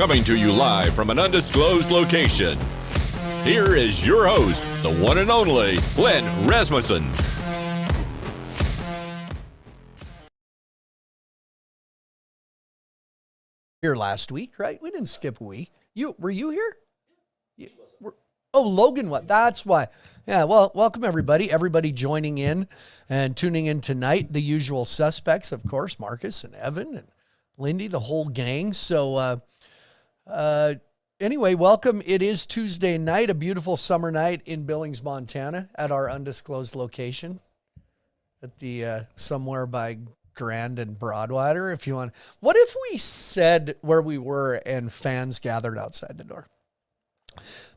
Coming to you live from an undisclosed location. Here is your host, the one and only Flint Rasmussen. Here last week, right? We didn't skip a week. Were you here? Logan, what? That's why. Yeah, well, welcome everybody. Everybody joining in and tuning in tonight. The usual suspects, of course, Marcus and Evan and Lindy, the whole gang. So, anyway, welcome. It is Tuesday night, a beautiful summer night in Billings, Montana, at our undisclosed location at the somewhere by Grand and Broadwater, if you want. What if we said where we were and fans gathered outside the door?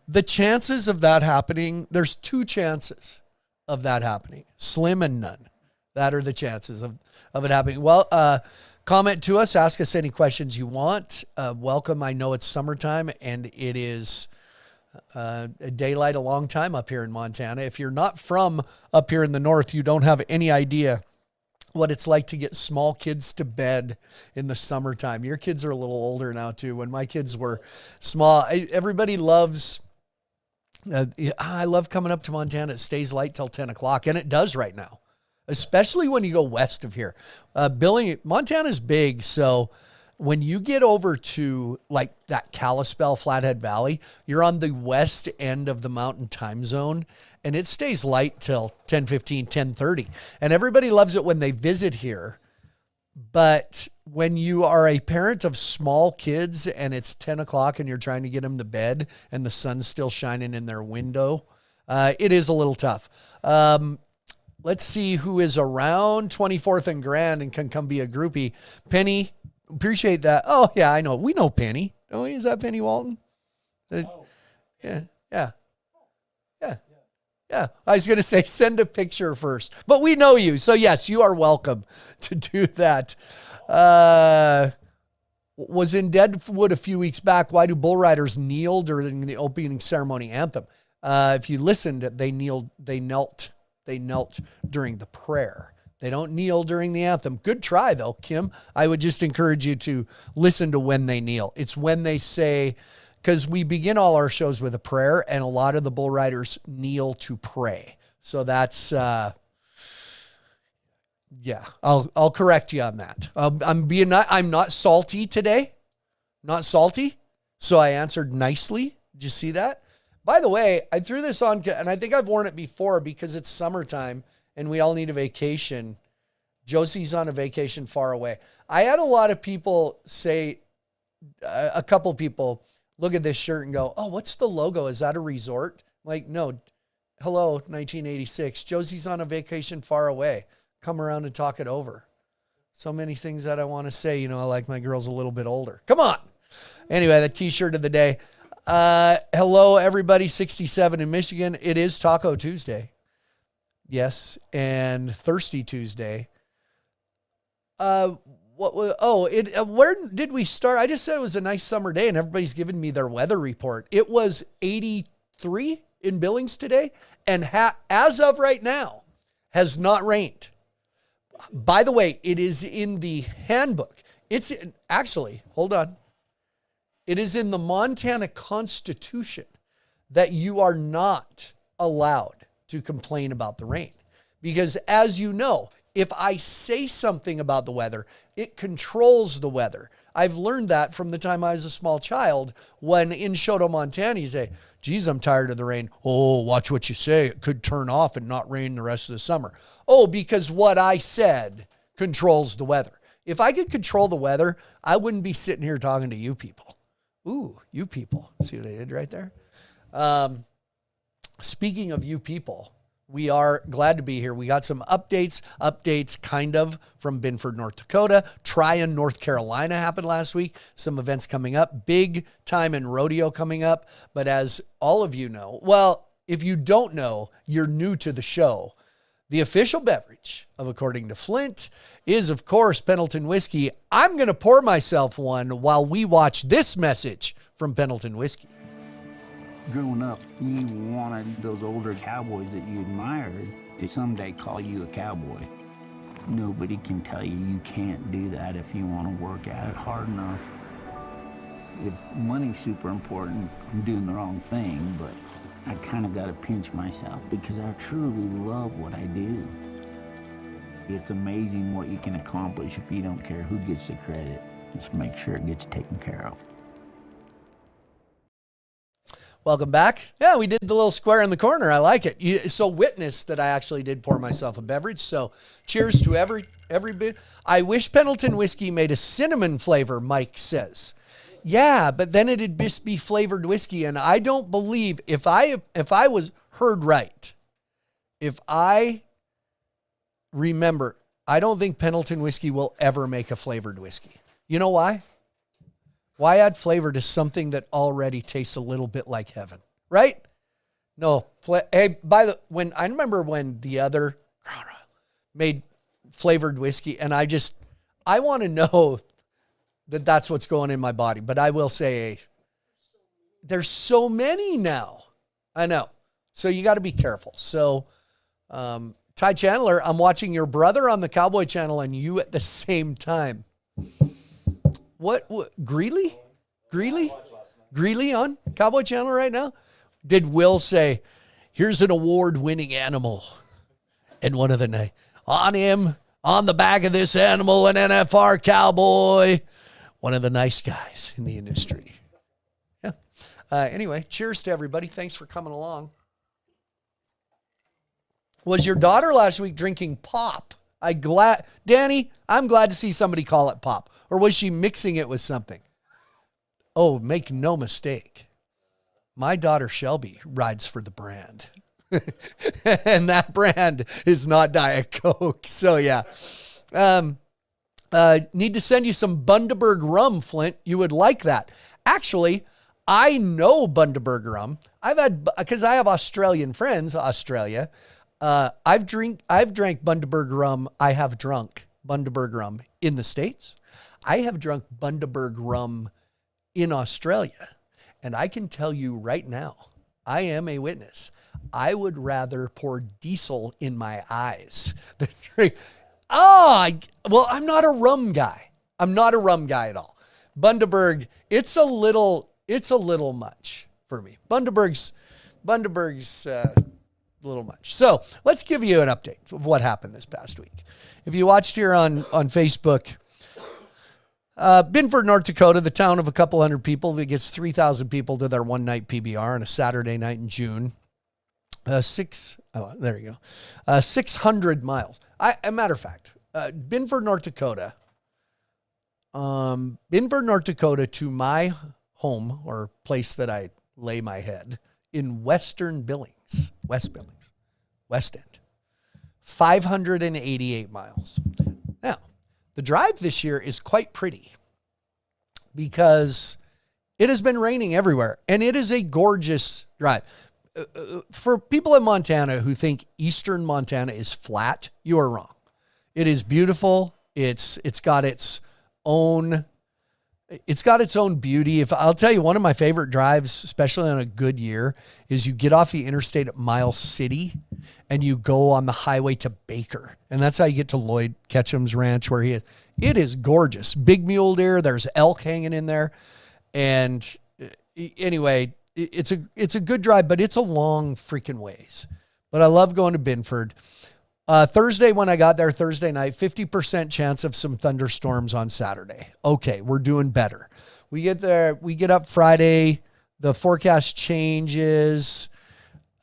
The chances of that happening, there's two chances of that happening, slim and none. That are the chances of it happening. Well, comment to us, ask us any questions you want. Welcome. I know it's summertime and it is daylight a long time up here in Montana. If you're not from up here in the north, you don't have any idea what it's like to get small kids to bed in the summertime. Your kids are a little older now too. When my kids were small, everybody loves, I love coming up to Montana. It stays light till 10 o'clock and it does right now, especially when you go west of here. Montana's big. So when you get over to like that Kalispell, Flathead Valley, you're on the west end of the mountain time zone and it stays light till 10:15, 10:30. And everybody loves it when they visit here. But when you are a parent of small kids and it's 10 o'clock and you're trying to get them to bed and the sun's still shining in their window, it is a little tough. Let's see who is around 24th and Grand and can come be a groupie. Penny, appreciate that. Oh, yeah, I know. We know Penny. Oh, is that Penny Walton? Yeah. I was going to say send a picture first, but we know you. So yes, you are welcome to do that. Was in Deadwood a few weeks back. Why do bull riders kneel during the opening ceremony anthem? If you listened, they knelt during the prayer. They don't kneel during the anthem. Good try though, Kim. I would just encourage you to listen to when they kneel. It's when they say, because we begin all our shows with a prayer and a lot of the bull riders kneel to pray. So that's, I'll correct you on that. I'm not salty today. Not salty. So I answered nicely. Did you see that? By the way, I threw this on and I think I've worn it before because it's summertime and we all need a vacation. Josie's on a vacation far away. I had a lot of people say, a couple people look at this shirt and go, oh, what's the logo? Is that a resort? Like, no. Hello, 1986. Josie's on a vacation far away. Come around and talk it over. So many things that I want to say. I like my girls a little bit older. Come on. Anyway, the t-shirt of the day. Hello, everybody. 67 in Michigan. It is Taco Tuesday. Yes, and Thirsty Tuesday. Where did we start? I just said it was a nice summer day and everybody's giving me their weather report. It was 83 in Billings today and as of right now has not rained. By the way, it is in the handbook. Hold on. It is in the Montana Constitution that you are not allowed to complain about the rain. Because as you know, if I say something about the weather, it controls the weather. I've learned that from the time I was a small child when in Choteau, Montana, you say, geez, I'm tired of the rain. Oh, watch what you say. It could turn off and not rain the rest of the summer. Oh, because what I said controls the weather. If I could control the weather, I wouldn't be sitting here talking to you people. Ooh, you people. See what I did right there? Speaking of you people, we are glad to be here. We got some updates kind of from Binford, North Dakota. Tryon, North Carolina happened last week. Some events coming up. Big time in rodeo coming up. But as all of you know, well, if you don't know, you're new to the show. The official beverage of According to Flint is, of course, Pendleton Whiskey. I'm going to pour myself one while we watch this message from Pendleton Whiskey. Growing up, you wanted those older cowboys that you admired to someday call you a cowboy. Nobody can tell you you can't do that if you want to work at it hard enough. If money's super important, I'm doing the wrong thing, but I kind of got to pinch myself because I truly love what I do. It's amazing what you can accomplish if you don't care who gets the credit. Just make sure it gets taken care of. Welcome back. Yeah, we did the little square in the corner. I like it. So witness that I actually did pour myself a beverage. So cheers to every bit. I wish Pendleton whiskey made a cinnamon flavor, Mike says. Yeah, but then it'd just be flavored whiskey. And I don't believe, if I was heard right, if I remember, I don't think Pendleton whiskey will ever make a flavored whiskey. You know why? Why add flavor to something that already tastes a little bit like heaven, right? No. Hey, I remember when the other made flavored whiskey, and I want to know that that's what's going in my body. But I will say, there's so many now. I know. So you got to be careful. So, Ty Chandler, I'm watching your brother on the Cowboy Channel and you at the same time. What Greeley on Cowboy Channel right now? Did Will say, here's an award-winning animal? And one of the night, on the back of this animal, an NFR cowboy, one of the nice guys in the industry. Yeah. Anyway, cheers to everybody. Thanks for coming along. Was your daughter last week drinking pop? Danny, I'm glad to see somebody call it pop. Or was she mixing it with something? Oh, make no mistake. My daughter Shelby rides for the brand. And that brand is not Diet Coke. So yeah. Need to send you some Bundaberg rum, Flint. You would like that. Actually, I know Bundaberg rum. Because I have Australian friends, Australia. I've drank Bundaberg rum. I have drunk Bundaberg rum in the States. I have drunk Bundaberg rum in Australia. And I can tell you right now, I am a witness. I would rather pour diesel in my eyes than drink. Well, I'm not a rum guy. I'm not a rum guy at all. Bundaberg, it's a little much for me. Bundaberg's a little much. So let's give you an update of what happened this past week. If you watched here on Facebook, Binford, North Dakota, the town of a couple hundred people that gets 3,000 people to their one-night PBR on a Saturday night in June. 600 miles. A matter of fact, Binford, North Dakota. Binford, North Dakota to my home or place that I lay my head in West End. 588 miles. Now, the drive this year is quite pretty because it has been raining everywhere and it is a gorgeous drive. For people in Montana who think eastern Montana is flat, you are wrong. It is beautiful. It's got its own beauty. I'll tell you, one of my favorite drives, especially on a good year, is you get off the interstate at Miles City and you go on the highway to Baker. And that's how you get to Lloyd Ketchum's ranch where he is. It is gorgeous. Big mule deer. There's elk hanging in there. And anyway, it's a good drive, but it's a long freaking ways. But I love going to Binford. Thursday when I got there, Thursday night, 50% chance of some thunderstorms on Saturday. Okay, we're doing better. We get there, we get up Friday, the forecast changes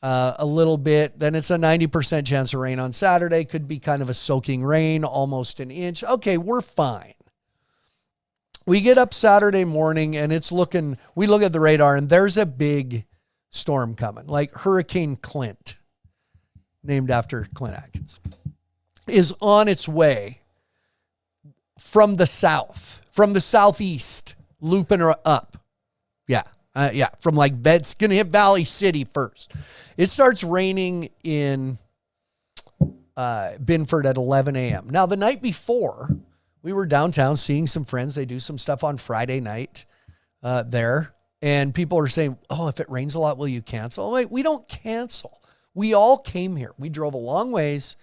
a little bit. Then it's a 90% chance of rain on Saturday. Could be kind of a soaking rain, almost an inch. Okay, we're fine. We get up Saturday morning and we look at the radar and there's a big storm coming, like Hurricane Clint, named after Clint Atkins, is on its way from the southeast, looping her up. Yeah. From like it's going to hit Valley City first. It starts raining in Binford at 11 a.m. Now, the night before, we were downtown seeing some friends. They do some stuff on Friday night there. And people are saying, oh, if it rains a lot, will you cancel? I'm like, we don't cancel. We all came here. We drove a long ways,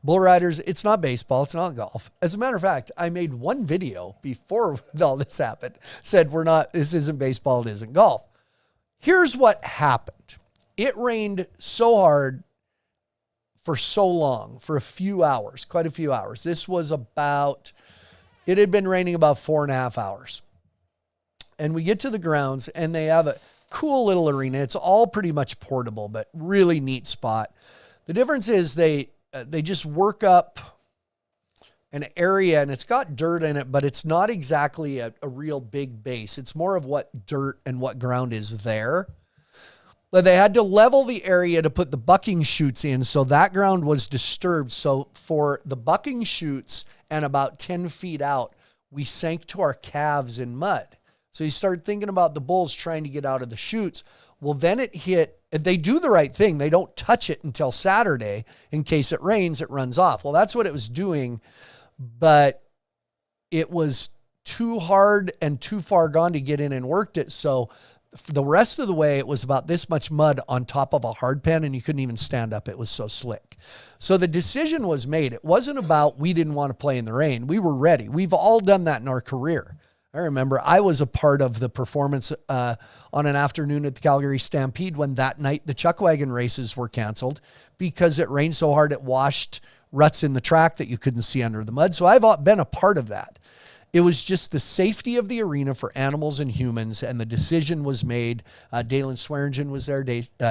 Bull riders, it's not baseball, it's not golf. As a matter of fact, I made one video before all this happened, said this isn't baseball, it isn't golf. Here's what happened. It rained so hard for so long, for a few hours, quite a few hours. It had been raining about 4.5 hours. And we get to the grounds and they have a cool little arena. It's all pretty much portable, but really neat spot. The difference is they just work up an area and it's got dirt in it, but it's not exactly a real big base. It's more of what dirt and what ground is there. But they had to level the area to put the bucking chutes in, so that ground was disturbed. So for the bucking chutes and about 10 feet out, we sank to our calves in mud. So you start thinking about the bulls trying to get out of the chutes. Well, then it hit. They do the right thing. They don't touch it until Saturday. In case it rains, it runs off. Well, that's what it was doing, but it was too hard and too far gone to get in and worked it. So the rest of the way, it was about this much mud on top of a hard pan, and you couldn't even stand up. It was so slick. So the decision was made. It wasn't about we didn't want to play in the rain. We were ready. We've all done that in our career. I remember I was a part of the performance on an afternoon at the Calgary Stampede when that night the chuck wagon races were canceled because it rained so hard it washed ruts in the track that you couldn't see under the mud. So I've been a part of that. It was just the safety of the arena for animals and humans, and the decision was made. Dalen Swearingen was there.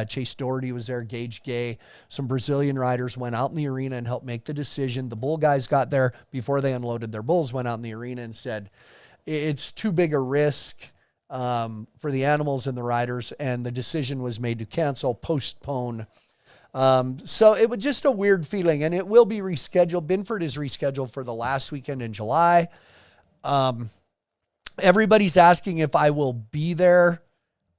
Chase Doherty was there. Gage Gay. Some Brazilian riders went out in the arena and helped make the decision. The bull guys got there before they unloaded their bulls, went out in the arena and said, it's too big a risk for the animals and the riders, and the decision was made to cancel, postpone. So it was just a weird feeling, and it will be rescheduled. Binford is rescheduled for the last weekend in July. Everybody's asking if I will be there.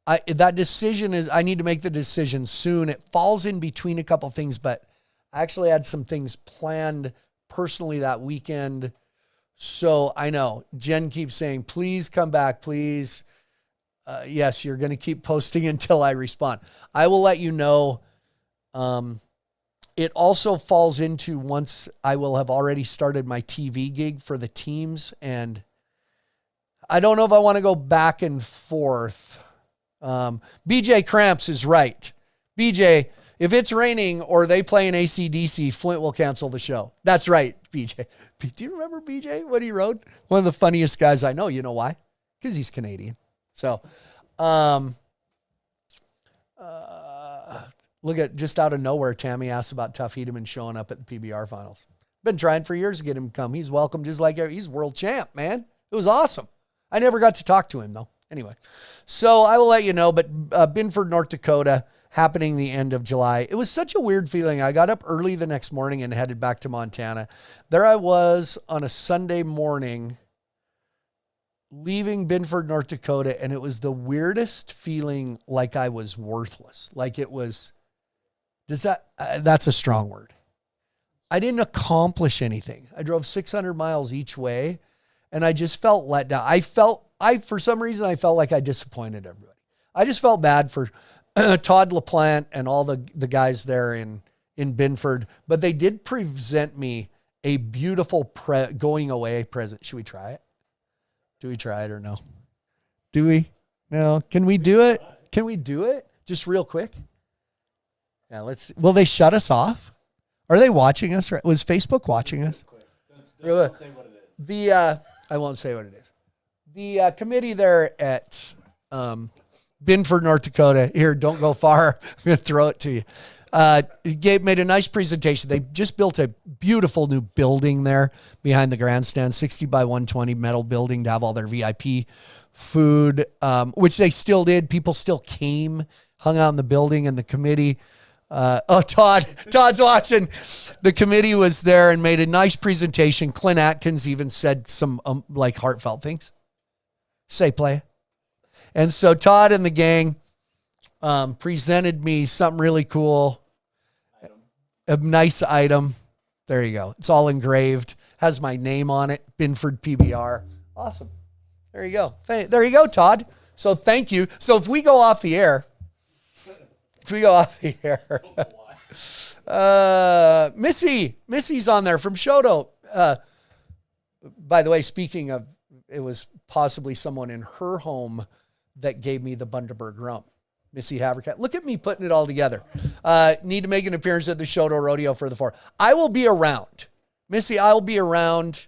That decision is, I need to make the decision soon. It falls in between a couple things, but I actually had some things planned personally that weekend. So I know Jen keeps saying, please come back, please. Yes, you're going to keep posting until I respond. I will let you know. It also falls into once I will have already started my TV gig for the teams, and I don't know if I want to go back and forth. BJ Cramps is right. BJ, if it's raining or they play in AC/DC, Flint will cancel the show. That's right, BJ. Do you remember BJ, what he wrote? One of the funniest guys I know. You know why? Because he's Canadian. So, look at, just out of nowhere, Tammy asked about Tough Hedeman showing up at the PBR finals. Been trying for years to get him to come. He's welcome just like he's world champ, man. It was awesome. I never got to talk to him, though. Anyway, so I will let you know, but Binford, North Dakota, happening the end of July. It was such a weird feeling. I got up early the next morning and headed back to Montana. There I was on a Sunday morning leaving Binford, North Dakota, and it was the weirdest feeling, like I was worthless. Like it was, that's a strong word. I didn't accomplish anything. I drove 600 miles each way, and I just felt let down. For some reason, I felt like I disappointed everybody. I just felt bad for Todd LaPlante and all the guys there in Binford, but they did present me a beautiful going away present. Should we try it? Do we try it or no? Do we? No. Can we do it? Can we do it? Just real quick. Yeah, will they shut us off? Are they watching us? Was Facebook watching us? Don't say what it is. I won't say what it is. The committee there at Binford, North Dakota. Here, don't go far. I'm going to throw it to you. Made a nice presentation. They just built a beautiful new building there behind the grandstand, 60 by 120 metal building to have all their VIP food, which they still did. People still came, hung out in the building, and the committee. Todd's watching. The committee was there and made a nice presentation. Clint Atkins even said some heartfelt things. Say play. And so Todd and the gang presented me something really cool. A nice item. There you go. It's all engraved. Has my name on it. Binford PBR. Awesome. There you go. There you go, Todd. So thank you. So if we go off the air, Missy's on there from Shoto. By the way, speaking of, it was possibly someone in her home that gave me the Bundaberg rum. Missy Havercat. Look at me putting it all together. Need to make an appearance at the Shoto Rodeo for the 4th. I will be around. Missy, I will be around,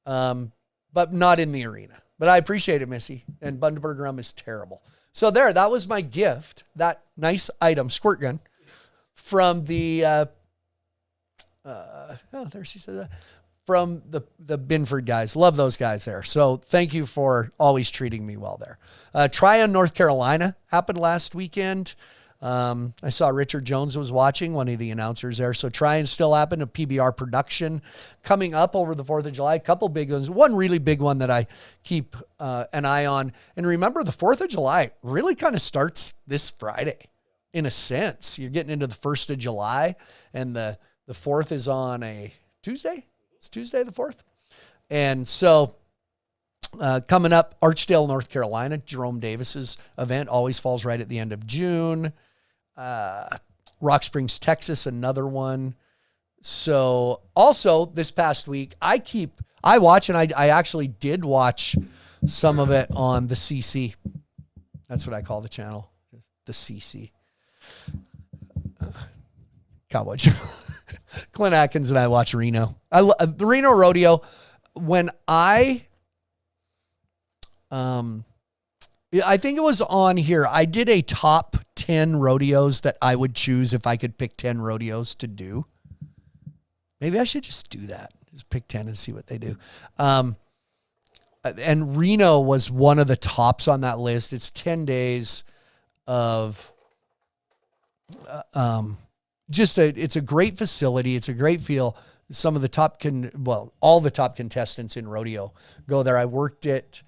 but not in the arena. But I appreciate it, Missy. And Bundaberg rum is terrible. So there, that was my gift, that nice item, squirt gun, from the, there she said that, from the Binford guys. Love those guys there. So thank you for always treating me well there. Tryon, North Carolina happened last weekend. I saw Richard Jones was watching, one of the announcers there. So Tryon still happened, a PBR production coming up over the 4th of July. A couple big ones. One really big one that I keep an eye on. And remember, the 4th of July really kind of starts this Friday in a sense. You're getting into the 1st of July, and the 4th is on a Tuesday. It's Tuesday the 4th. And so coming up, Archdale, North Carolina, Jerome Davis's event always falls right at the end of June. Rock Springs, Texas, another one. So also this past week, I watch, and I actually did watch some of it on the CC. That's what I call the channel, the CC. Cowboy Channel. Clint Atkins and I watch Reno. The Reno Rodeo. When I think it was on here, I did a top 10 rodeos that I would choose if I could pick 10 rodeos to do. Maybe I should just do that. Just pick 10 and see what they do. And Reno was one of the tops on that list. It's 10 days of it's a great facility. It's a great feel. Some of the top all the top contestants in rodeo go there. I worked it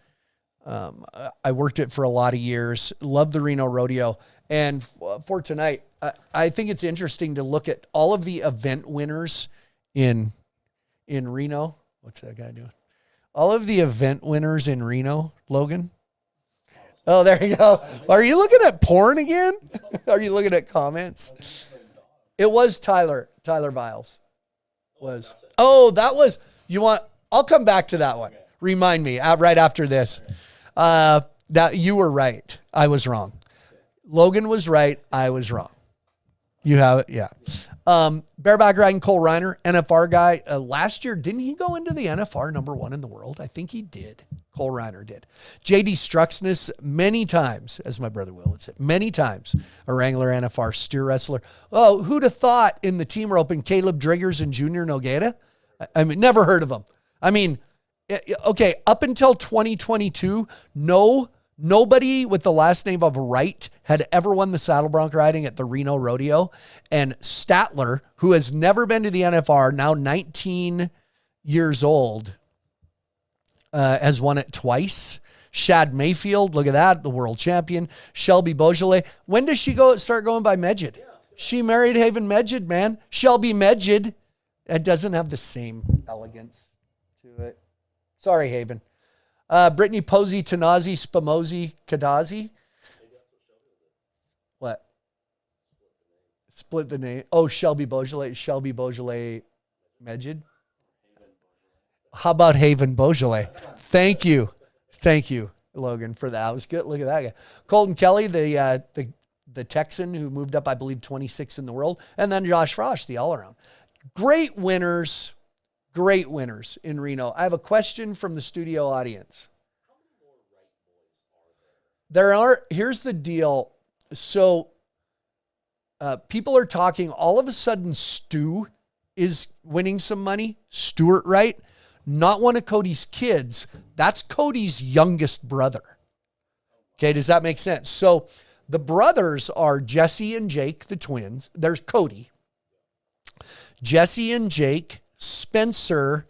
for a lot of years. Love the Reno Rodeo. And for tonight, I think it's interesting to look at all of the event winners in Reno. What's that guy doing? All of the event winners in Reno, Logan. Oh, there you go. Are you looking at porn again? Are you looking at comments? It was Tyler Viles. I'll come back to that one. Remind me right after this. That you were right. I was wrong. Logan was right. I was wrong. You have it. Yeah. Bareback riding Cole Reiner, NFR guy. Last year, didn't he go into the NFR #1 in the world? I think he did. Cole Reiner did. JD Struxness many times, as my brother Will would say, many times, a Wrangler NFR steer wrestler. Oh, who'd have thought in the team roping Caleb Driggers and Junior Nogueira? I mean, never heard of them. I mean, okay, up until 2022, nobody with the last name of Wright had ever won the saddle bronc riding at the Reno Rodeo. And Statler, who has never been to the NFR, now 19 years old, has won it twice. Shad Mayfield, look at that, the world champion. Shelby Beaujolais. When does she start going by Medjid? She married Haven Medjid, man. Shelby Medjid. It doesn't have the same elegance to it. Sorry, Haven. Brittany Posey, Tanazi, Spamosi, Kadazi. What? Split the name. Oh, Shelby Beaujolais. Shelby Beaujolais Medjid. How about Haven Beaujolais? Thank you, Logan, for that. That was good. Look at that guy. Colton Kelly, the Texan who moved up, I believe, 26 in the world. And then Josh Frosch, the all-around. Great winners in Reno. I have a question from the studio audience. Here's the deal. So people are talking, all of a sudden Stu is winning some money. Stuart Wright, not one of Cody's kids. That's Cody's youngest brother. Okay, does that make sense? So the brothers are Jesse and Jake, the twins. There's Cody. Jesse and Jake, Spencer.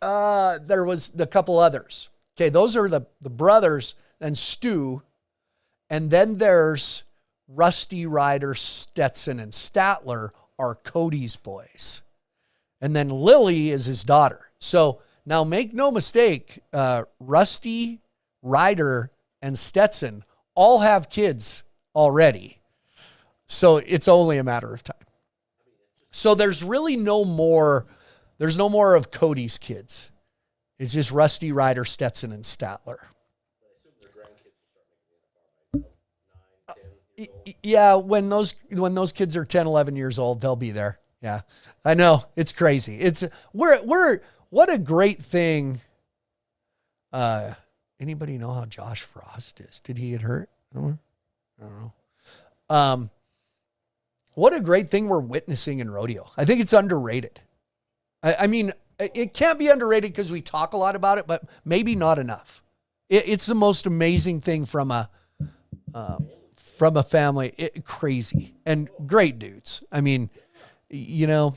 There was a couple others. Okay, those are the brothers and Stu. And then there's Rusty, Ryder, Stetson, and Statler are Cody's boys. And then Lily is his daughter. So now make no mistake, Rusty, Ryder, and Stetson all have kids already. So it's only a matter of time. So there's really no more of Cody's kids. It's just Rusty, Ryder, Stetson, and Statler. Yeah, when those kids are 10, 11 years old, they'll be there. Yeah, I know. It's crazy. What a great thing. Anybody know how Josh Frost is? Did he get hurt? I don't know. What a great thing we're witnessing in rodeo. I think it's underrated. I mean, it can't be underrated because we talk a lot about it, but maybe not enough. It's the most amazing thing from a family. Crazy and great dudes. I mean, they're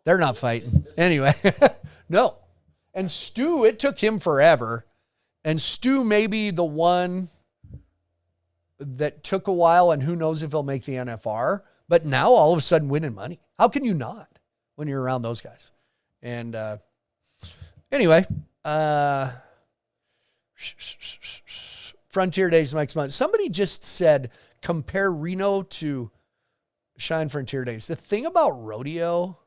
not fighting anyway. No. And Stu, it took him forever. And Stu may be the one that took a while, and who knows if he'll make the NFR. But now all of a sudden winning money. How can you not when you're around those guys? And anyway, Frontier Days next month. Somebody just said compare Reno to Shine Frontier Days. The thing about rodeo,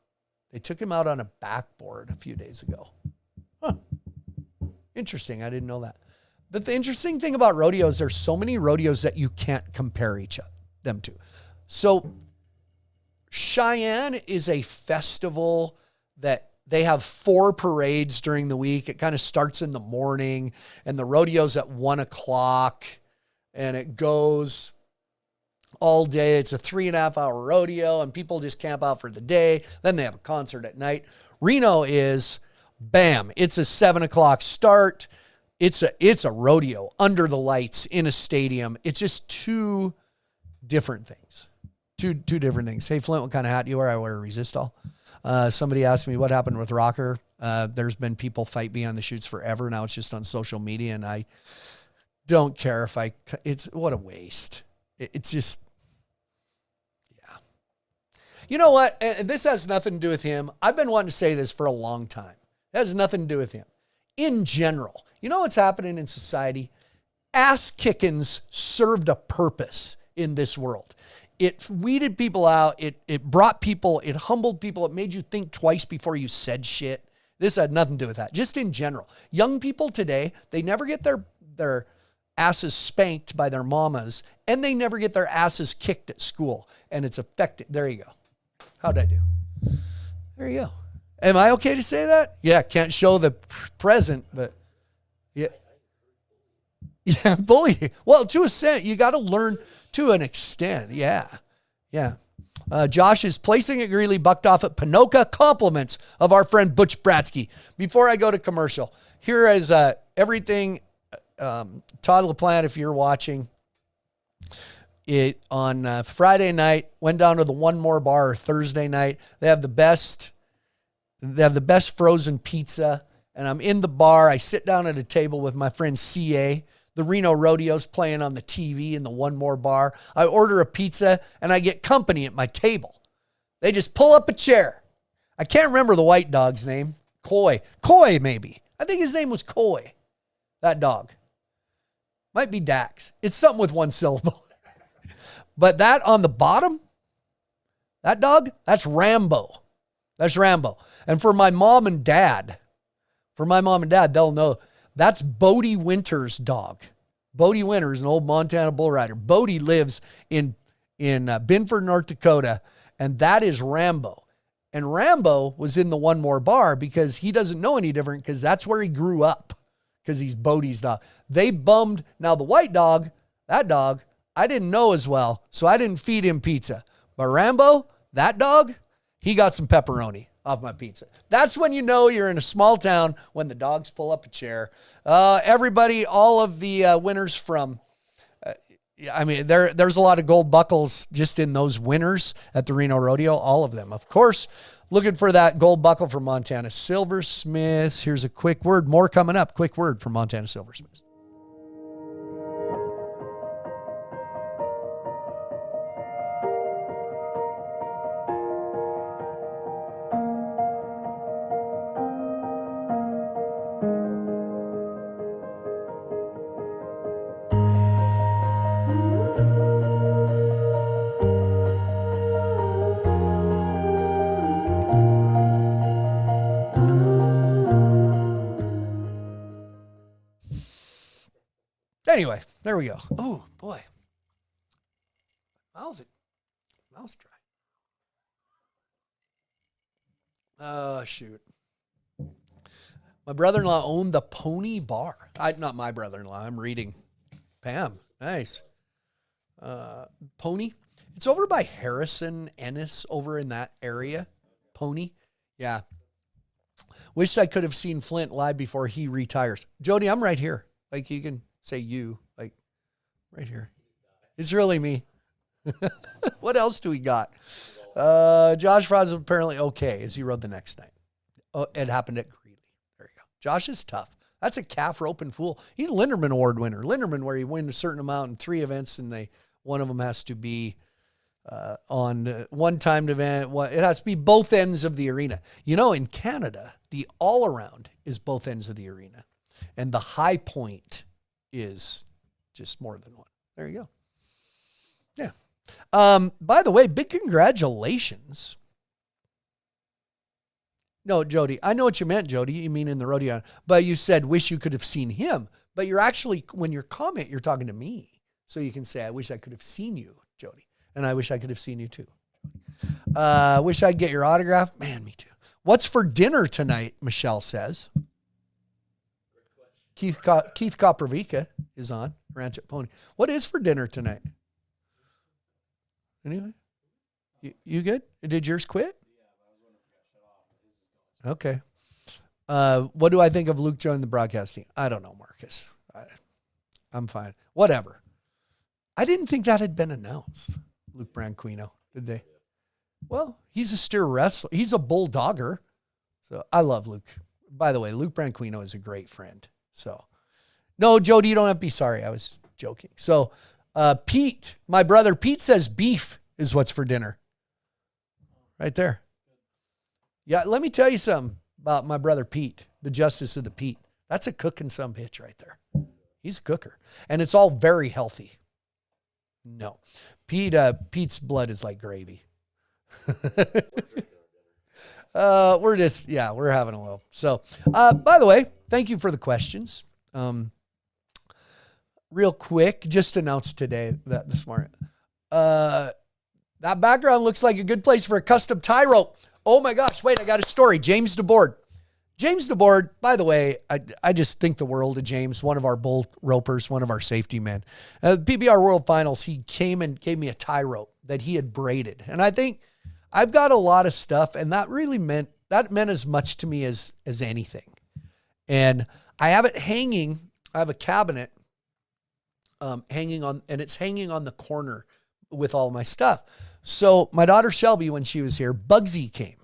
they took him out on a backboard a few days ago. Huh. Interesting. I didn't know that. But the interesting thing about rodeos, there's so many rodeos that you can't compare them to. So Cheyenne is a festival that they have 4 parades during the week. It kind of starts in the morning, and the rodeo's at 1:00, and it goes all day. It's a 3.5-hour rodeo, and people just camp out for the day. Then they have a concert at night. Reno is, bam, it's a 7:00 start. It's a rodeo under the lights in a stadium. It's just two different things. Two different things. Hey, Flint, what kind of hat do you wear? I wear a Resistol. Somebody asked me what happened with Rocker. There's been people fight me on the shoots forever. Now it's just on social media, and I don't care if it's what a waste. It's just, yeah. You know what? This has nothing to do with him. I've been wanting to say this for a long time. It has nothing to do with him. In general, you know what's happening in society? Ass kickings served a purpose in this world. It weeded people out. It brought people, it humbled people. It made you think twice before you said shit. This had nothing to do with that. Just in general. Young people today, they never get their asses spanked by their mamas, and they never get their asses kicked at school. And it's affected. There you go. How'd I do? There you go. Am I okay to say that? Yeah, can't show the present, but yeah. Yeah, bullying. Well, to a extent, you got to learn to an extent. Yeah. Yeah. Josh is placing at Greeley, bucked off at Pinoca. Compliments of our friend Butch Bratsky. Before I go to commercial, here is everything. Todd LaPlante, if you're watching it on Friday night, went down to the One More Bar Thursday night. They have the best frozen pizza, and I'm in the bar. I sit down at a table with my friend CA. The Reno Rodeo's playing on the TV in the One More Bar. I order a pizza, and I get company at my table. They just pull up a chair. I can't remember the white dog's name. Coy, maybe. I think his name was Coy, that dog. Might be Dax. It's something with one syllable. But that on the bottom, that dog, that's Rambo. That's Rambo. And for my mom and dad, they'll know that's Bodie Winter's dog. Bodie Winter is an old Montana bull rider. Bodie lives in Binford, North Dakota, and that is Rambo. And Rambo was in the One More Bar because he doesn't know any different because that's where he grew up because he's Bodie's dog. They bummed. Now the white dog, that dog, I didn't know as well, so I didn't feed him pizza. But Rambo, that dog, he got some pepperoni off my pizza. That's when you know you're in a small town, when the dogs pull up a chair. Everybody, all of the winners from, there's a lot of gold buckles just in those winners at the Reno Rodeo, all of them. Of course, looking for that gold buckle from Montana Silversmiths. Here's a quick word, more coming up. Quick word from Montana Silversmiths. There we go. Oh, boy. Mouth's dry. Oh, shoot. My brother-in-law owned the Pony Bar. Not my brother-in-law. I'm reading. Pam. Nice. Pony. It's over by Harrison, Ennis, over in that area. Pony. Yeah. Wished I could have seen Flint live before he retires. Jody, I'm right here. Like, you can say you. Like, right here. It's really me. What else do we got? Josh Frost is apparently okay as he rode the next night. Oh, it happened at Greeley. There you go. Josh is tough. That's a calf rope and fool. He's a Linderman Award winner. Linderman, where he wins a certain amount in 3 events, and one of them has to be on one-timed event. It has to be both ends of the arena. You know, in Canada, the all-around is both ends of the arena, and the high point is just more than one. There you go. Yeah. By the way, big congratulations. No, Jody, I know what you meant, Jody. You mean in the rodeo, but you said, wish you could have seen him, but you're actually, when you comment, you're talking to me. So you can say, I wish I could have seen you, Jody. And I wish I could have seen you too. Wish I could get your autograph. Man, me too. What's for dinner tonight? Michelle says. Keith Koprovica is on Ranch at Pony. What is for dinner tonight? Anyway, you good? Did yours quit? Okay. What do I think of Luke joining the broadcasting? I don't know, Marcus. I'm fine. Whatever. I didn't think that had been announced. Luke Branquino, did they? Well, he's a steer wrestler. He's a bulldogger. So I love Luke. By the way, Luke Branquino is a great friend. So, no, Jody, you don't have to be sorry. I was joking. So, Pete, my brother Pete says beef is what's for dinner. Right there. Yeah, let me tell you something about my brother Pete, the justice of the Pete. That's a cooking some bitch right there. He's a cooker. And it's all very healthy. No. Pete's blood is like gravy. We're having a little. So, by the way, thank you for the questions. Real quick, just announced today that this morning. That background looks like a good place for a custom tie rope. Oh my gosh, wait, I got a story. James DeBoard. James DeBoard, by the way, I just think the world of James, one of our bull ropers, one of our safety men. PBR World Finals, he came and gave me a tie rope that he had braided. And I think I've got a lot of stuff, and that meant as much to me as anything. And I have it hanging. I have a cabinet hanging on the corner with all my stuff. So my daughter Shelby, when she was here, Bugsy came,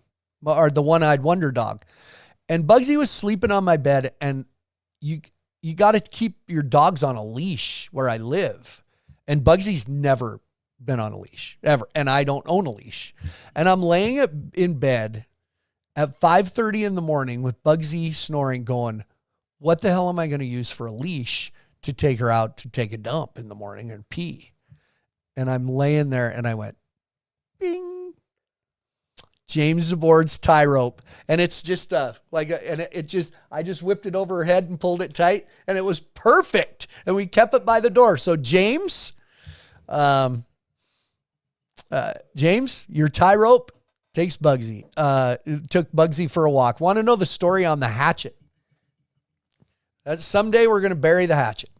or the one-eyed wonder dog. And Bugsy was sleeping on my bed, and you got to keep your dogs on a leash where I live. And Bugsy's never been on a leash, ever. And I don't own a leash. And I'm laying in bed at 5:30 in the morning with Bugsy snoring, going, what the hell am I going to use for a leash to take her out to take a dump in the morning and pee? And I'm laying there, and I went, bing. James DeBoard's tie rope. And it's just I just whipped it over her head and pulled it tight, and it was perfect. And we kept it by the door. So James, your tie rope takes Bugsy. Took Bugsy for a walk. Want to know the story on the hatchet? Someday we're going to bury the hatchet.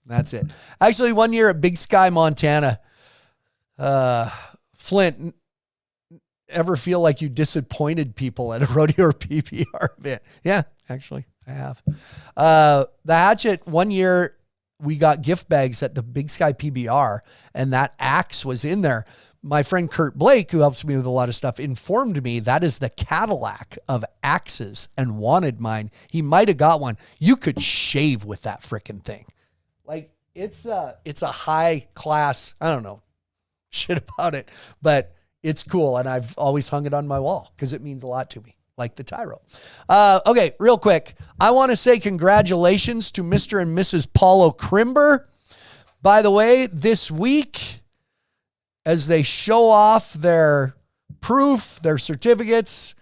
That's it. Actually, one year at Big Sky, Montana, Flint, ever feel like you disappointed people at a rodeo or PBR event? Yeah, actually, I have. The hatchet, one year we got gift bags at the Big Sky PBR, and that axe was in there. My friend Kurt Blake, who helps me with a lot of stuff, informed me that is the Cadillac of axes and wanted mine. He might have got one. You could shave with that freaking thing. Like, it's a high class, I don't know shit about it, but it's cool, and I've always hung it on my wall because it means a lot to me, like the tie rope. Okay, real quick. I want to say congratulations to Mr. and Mrs. Paulo Crimber. By the way, this week, as they show off their proof, their certificates,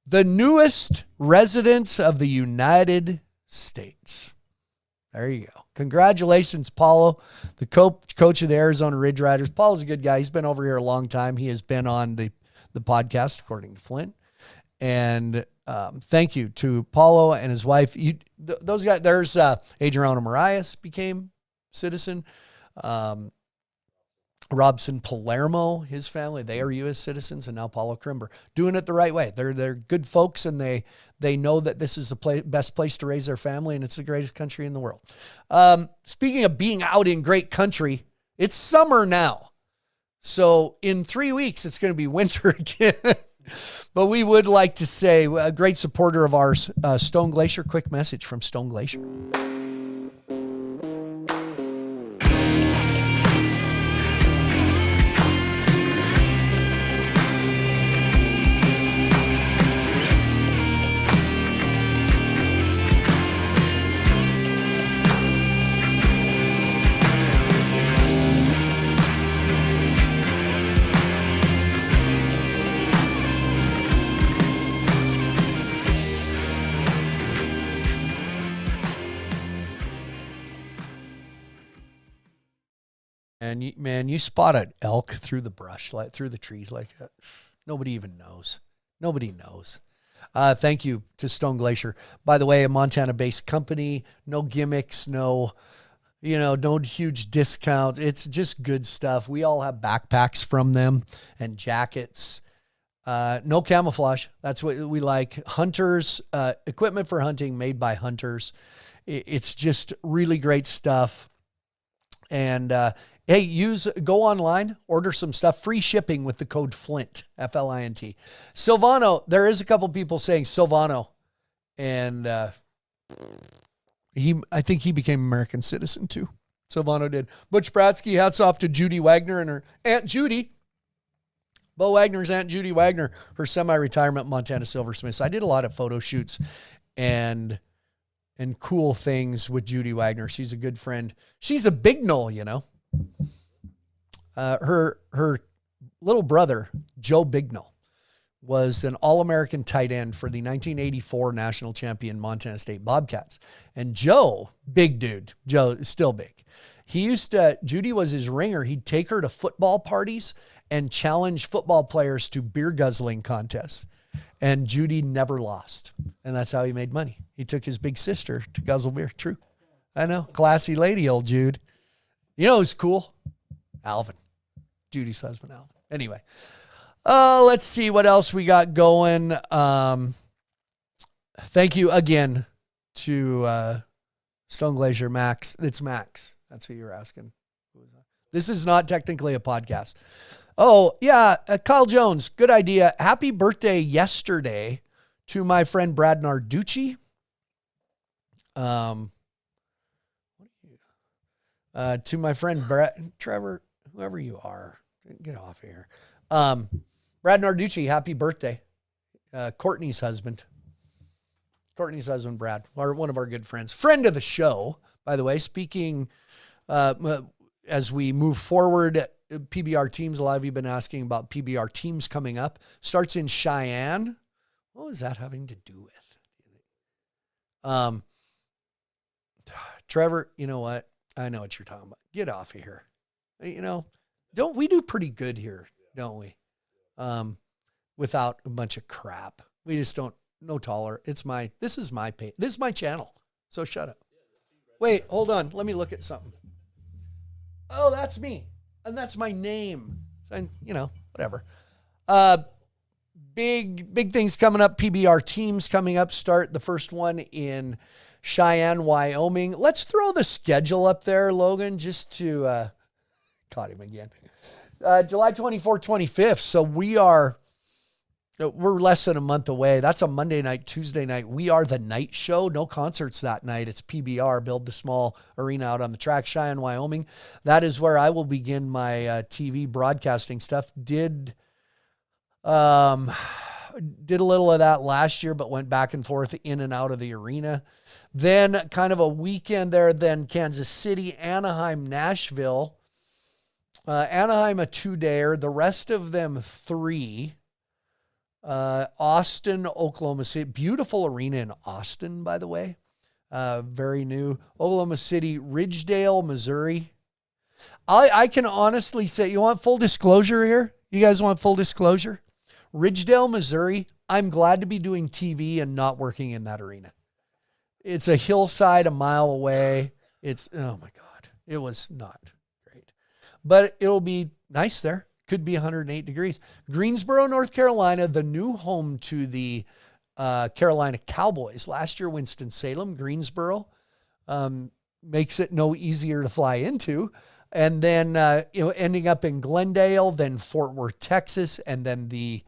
the newest residents of the United States. There you go. Congratulations, Paulo, the coach of the Arizona Ridge Riders. Paulo's a good guy. He's been over here a long time. He has been on the podcast, according to Flint. And thank you to Paulo and his wife. Those guys, there's Adriano Marias became citizen. Robson Palermo, his family, they are U.S. citizens, and now Paulo Crimber doing it the right way. They're good folks, and they know that this is the best place to raise their family, and it's the greatest country in the world. Speaking of being out in great country, it's summer now. So in 3 weeks, it's going to be winter again. But we would like to say a great supporter of ours, Stone Glacier. Quick message from Stone Glacier. And man, you spot an elk through the brush, like through the trees like that. Nobody even knows. Nobody knows. Thank you to Stone Glacier. By the way, a Montana-based company, no gimmicks, no huge discount. It's just good stuff. We all have backpacks from them and jackets. No camouflage. That's what we like. Hunters, equipment for hunting made by hunters. It's just really great stuff. And hey, go online, order some stuff, free shipping with the code FLINT, F-L-I-N-T. Silvano, there is a couple people saying Silvano, and I think he became American citizen too. Silvano did. Butch Bratsky, hats off to Judy Wagner and her Aunt Judy. Bo Wagner's Aunt Judy Wagner, her semi-retirement Montana Silversmiths. I did a lot of photo shoots and cool things with Judy Wagner. She's a good friend. She's a big knoll, Her little brother, Joe Bignall, was an All-American tight end for the 1984 national champion Montana State Bobcats. And Joe, big dude, Joe is still big. Judy was his ringer. He'd take her to football parties and challenge football players to beer guzzling contests. And Judy never lost. And that's how he made money. He took his big sister to guzzle beer. True. I know. Classy lady, old Jude. Who's cool? Alvin. Judy's husband, Alvin. Anyway. Let's see what else we got going. Thank you again to Stone Glacier, Max. It's Max. That's who you're asking. This is not technically a podcast. Oh, yeah. Kyle Jones, good idea. Happy birthday yesterday to my friend Brad Narducci. To my friend Brad, Trevor, whoever you are, get off of here. Brad Narducci, happy birthday. Courtney's husband, Brad, one of our good friends, friend of the show, by the way. Speaking, as we move forward, PBR teams, a lot of you have been asking about PBR teams coming up. Starts in Cheyenne. What was that having to do with? Trevor, you know what? I know what you're talking about. Get off of here. Don't we do pretty good here, don't we? Without a bunch of crap. We just don't, no taller. This is my page. This is my channel. So shut up. Wait, hold on. Let me look at something. Oh, that's me. And that's my name. So, whatever. Big things coming up. PBR teams coming up. Start the first one in Cheyenne, Wyoming. Let's throw the schedule up there, Logan, just to, caught him again. July 24th, 25th. So we're less than a month away. That's a Monday night, Tuesday night. We are the night show. No concerts that night. It's PBR, build the small arena out on the track, Cheyenne, Wyoming. That is where I will begin my TV broadcasting stuff. Did a little of that last year, but went back and forth in and out of the arena. Then kind of a weekend there, then Kansas City, Anaheim, Nashville. Anaheim, a 2-dayer. The rest of them 3. Austin, Oklahoma City. Beautiful arena in Austin, by the way. very new. Oklahoma City, Ridgedale, Missouri. I can honestly say, you want full disclosure here? You guys want full disclosure? Ridgedale, Missouri, I'm glad to be doing TV and not working in that arena. It's a hillside a mile away. Oh my God, it was not great. But it'll be nice there. Could be 108 degrees. Greensboro, North Carolina, the new home to the Carolina Cowboys. Last year, Winston-Salem, Greensboro, makes it no easier to fly into. And then, ending up in Glendale, then Fort Worth, Texas, and then the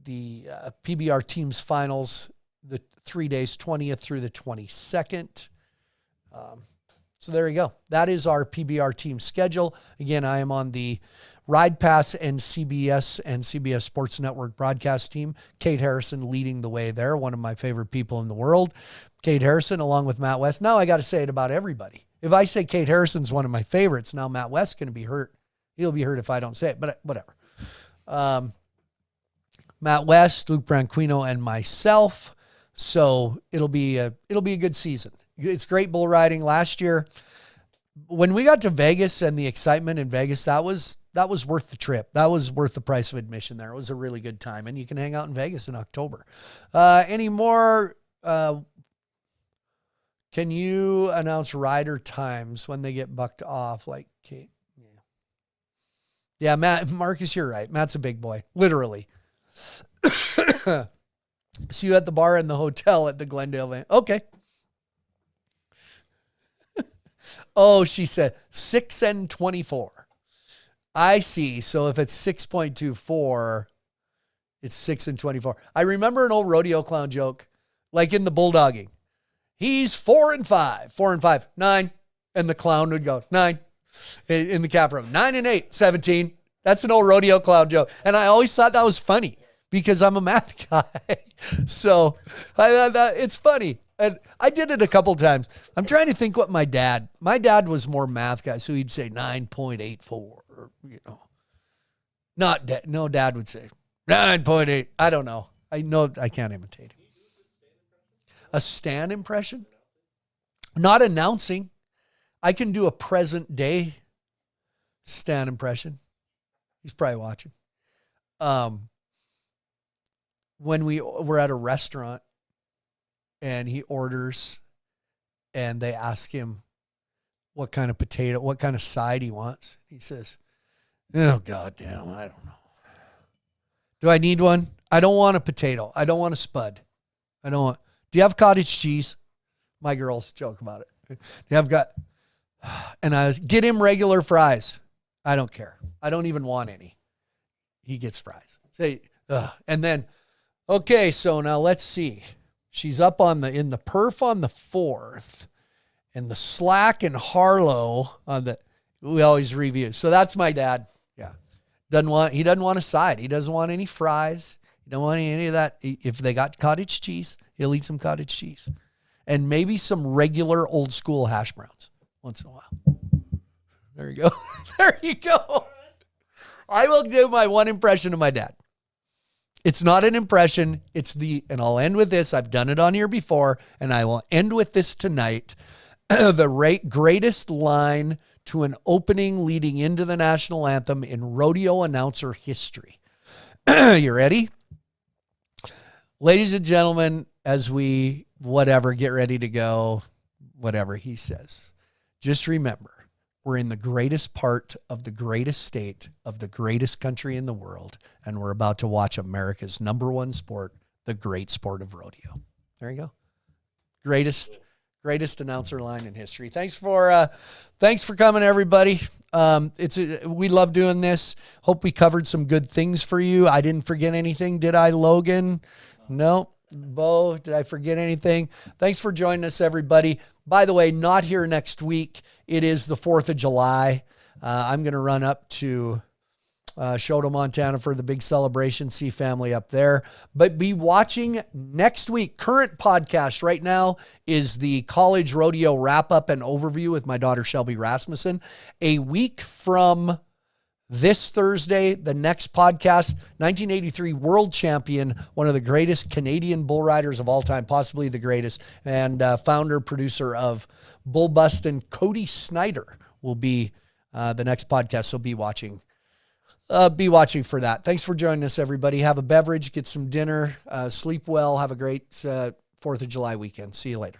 PBR teams finals, the 3 days, 20th through the 22nd. So there you go. That is our PBR team schedule. Again, I am on the Ride Pass and CBS Sports Network broadcast team. Kate Harrison leading the way there, one of my favorite people in the world. Kate Harrison, along with Matt West. Now I got to say it about everybody. If I say Kate Harrison's one of my favorites, now Matt West's going to be hurt. He'll be hurt if I don't say it, but whatever. Matt West, Luke Branquino, and myself. So it'll be a good season. It's great bull riding. Last year, when we got to Vegas and the excitement in Vegas, that was worth the trip. That was worth the price of admission there. It was a really good time, and you can hang out in Vegas in October. Any more? Can you announce rider times when they get bucked off? Like Kate? Yeah, Matt, Marcus, you're right. Matt's a big boy, literally. See you at the bar in the hotel at the Glendale van. Okay. Oh, she said 6 and 24. I see. So if it's 6.24, it's 6 and 24. I remember an old rodeo clown joke, like in the bulldogging. He's 4 and 5, 4 and 5, 9. And the clown would go 9 in the cap room, 9 and 8, 17. That's an old rodeo clown joke. And I always thought that was funny because I'm a math guy. So it's funny. And I did it a couple times. I'm trying to think what my dad was more math guy. So he'd say 9.84, or, no, dad would say 9.8. I don't know. I know I can't imitate him. A Stan impression? Not announcing. I can do a present day Stan impression. He's probably watching. When we were at a restaurant and he orders and they ask him what kind of side he wants. He says, oh, goddamn, I don't know. Do I need one? I don't want a potato. I don't want a spud. Do you have cottage cheese? My girls joke about it. And get him regular fries. I don't care. I don't even want any. He gets fries. And then, okay, so now let's see. She's up in the perf on the 4th and the slack and Harlow we always review. So that's my dad. Yeah. He doesn't want a side. He doesn't want any fries. He don't want any of that. If they got cottage cheese, he'll eat some cottage cheese and maybe some regular old school hash browns once in a while. There you go. There you go. I will do my one impression of my dad. It's not an impression. And I'll end with this. I've done it on here before, and I will end with this tonight. The greatest line to an opening leading into the national anthem in rodeo announcer history. You ready? Ladies and gentlemen, as we get ready to go, whatever he says, just remember, we're in the greatest part of the greatest state of the greatest country in the world, and we're about to watch America's #1 sport, the great sport of rodeo. There you go. Greatest announcer line in history. Thanks for coming, everybody. We love doing this. Hope we covered some good things for you. I didn't forget anything, did I, Logan? No. Bo, did I forget anything? Thanks for joining us, everybody. By the way, not here next week. It is the 4th of July. I'm going to run up to Choteau, Montana for the big celebration. See family up there. But be watching next week. Current podcast right now is the college rodeo wrap-up and overview with my daughter, Shelby Rasmussen. A week from This Thursday, the next podcast, 1983 world champion, one of the greatest Canadian bull riders of all time, possibly the greatest, and founder, producer of Bull Bustin', Cody Snyder, will be the next podcast. So be watching. Be watching for that. Thanks for joining us, everybody. Have a beverage, get some dinner, sleep well. Have a great 4th of July weekend. See you later.